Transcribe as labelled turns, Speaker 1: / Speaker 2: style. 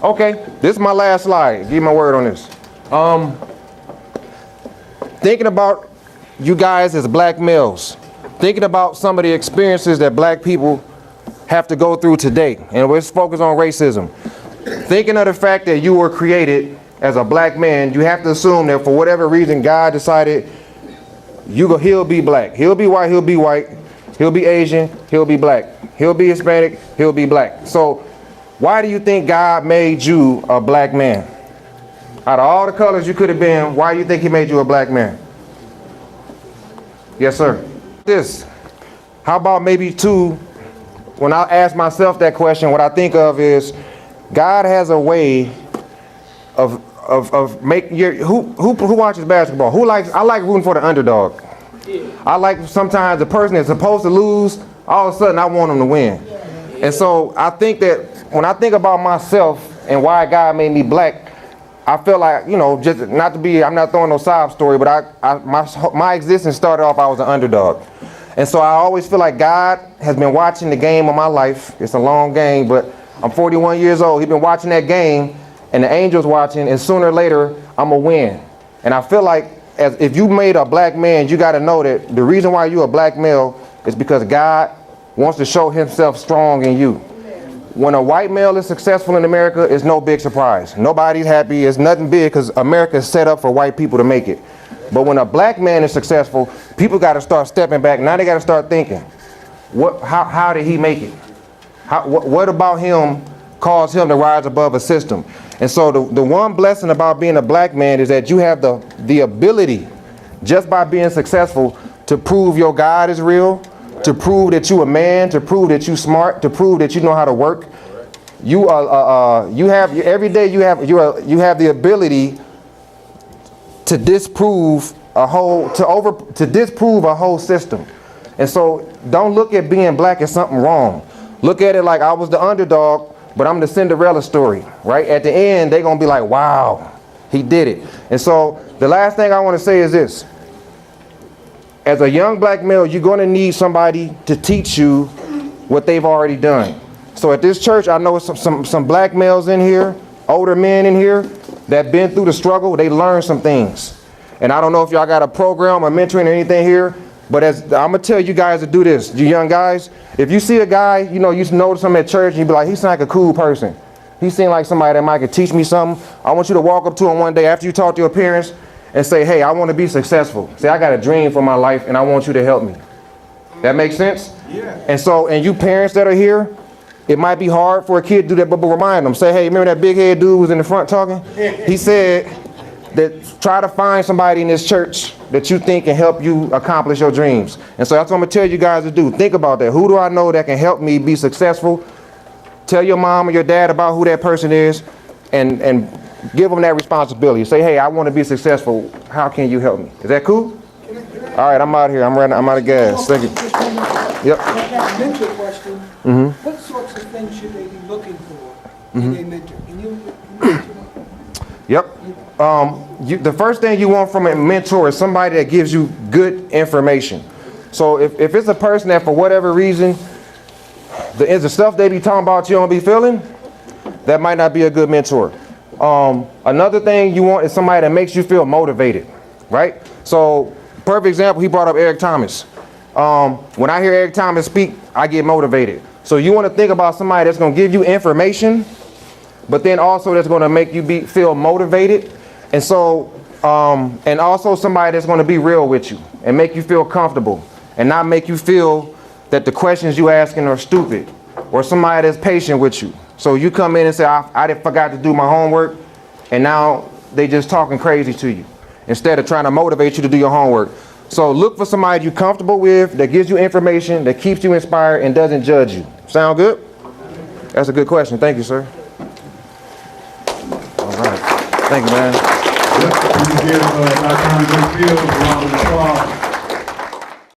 Speaker 1: Okay, this is my last slide. Give me my word on this. Thinking about you guys as black males, thinking about some of the experiences that black people have to go through today, and let's focus on racism. Thinking of the fact that you were created as a black man, you have to assume that for whatever reason God decided he'll be black, he'll be white, he'll be white, he'll be Asian, he'll be black, he'll be Hispanic, he'll be black. So why do you think God made you a black man? Out of all the colors you could have been, why do you think he made you a black man? Yes, sir. How about maybe two, when I ask myself that question, what I think of is God has a way of making who watches basketball? I like rooting for the underdog. I like sometimes the person that's supposed to lose, all of a sudden I want them to win. And so I think that when I think about myself and why God made me black, I feel like, just not to be, I'm not throwing no sob story, but my existence started off, I was an underdog. And so I always feel like God has been watching the game of my life. It's a long game, but I'm 41 years old. He's been watching that game, and the angel's watching, and sooner or later, I'm going to win. And I feel like if you made a black man, you got to know that the reason why you're a black male is because God wants to show himself strong in you. When a white male is successful in America, it's no big surprise. Nobody's happy. It's nothing big because America is set up for white people to make it. But when a black man is successful, people got to start stepping back. Now they got to start thinking, how did he make it? What about him caused him to rise above a system? And so the one blessing about being a black man is that you have the ability, just by being successful, to prove your God is real, to prove that you a man, to prove that you smart, to prove that you know how to work. You have every day you have the ability to disprove a whole system. And so don't look at being black as something wrong. Look at it like I was the underdog, but I'm the Cinderella story, right? At the end, they're gonna be like, wow, he did it. And so the last thing I want to say is this. As a young black male, you're going to need somebody to teach you what they've already done. So at this church, I know some black males in here, older men in here, that been through the struggle. They learned some things. And I don't know if y'all got a program or mentoring or anything here, but as I'm going to tell you guys to do this, you young guys, if you see a guy, you notice him at church, and you be like, he seems like a cool person. He seems like somebody that might could teach me something. I want you to walk up to him one day after you talk to your parents and say, hey, I want to be successful. Say, I got a dream for my life and I want you to help me. That makes sense? Yeah. And you parents that are here, it might be hard for a kid to do that, but remind them. Say, hey, remember that big head dude who was in the front talking? He said that try to find somebody in this church that you think can help you accomplish your dreams. And so that's what I'm going to tell you guys to do. Think about that. Who do I know that can help me be successful? Tell your mom or your dad about who that person is and give them that responsibility. Say, hey, I want to be successful. How can you help me? Is that cool? All right, I'm out here. I'm out of gas. Thank you. Yep.
Speaker 2: That mentor question, what sorts of things should they be looking for in a mentor? Can you
Speaker 1: Yep. The first thing you want from a mentor is somebody that gives you good information. So if it's a person that for whatever reason, the stuff they be talking about you don't be feeling, that might not be a good mentor. Another thing you want is somebody that makes you feel motivated, right? So, perfect example, he brought up Eric Thomas. When I hear Eric Thomas speak, I get motivated. So you want to think about somebody that's going to give you information, but then also that's going to make you feel motivated. And so, and also somebody that's going to be real with you and make you feel comfortable and not make you feel that the questions you asking are stupid, or somebody that's patient with you. So you come in and say, I forgot to do my homework, and now they just talking crazy to you instead of trying to motivate you to do your homework. So look for somebody you're comfortable with, that gives you information, that keeps you inspired and doesn't judge you. Sound good? That's a good question. Thank you, sir. All right. Thank you, man.
Speaker 3: Let's give Dr. Andre Fields a round of applause.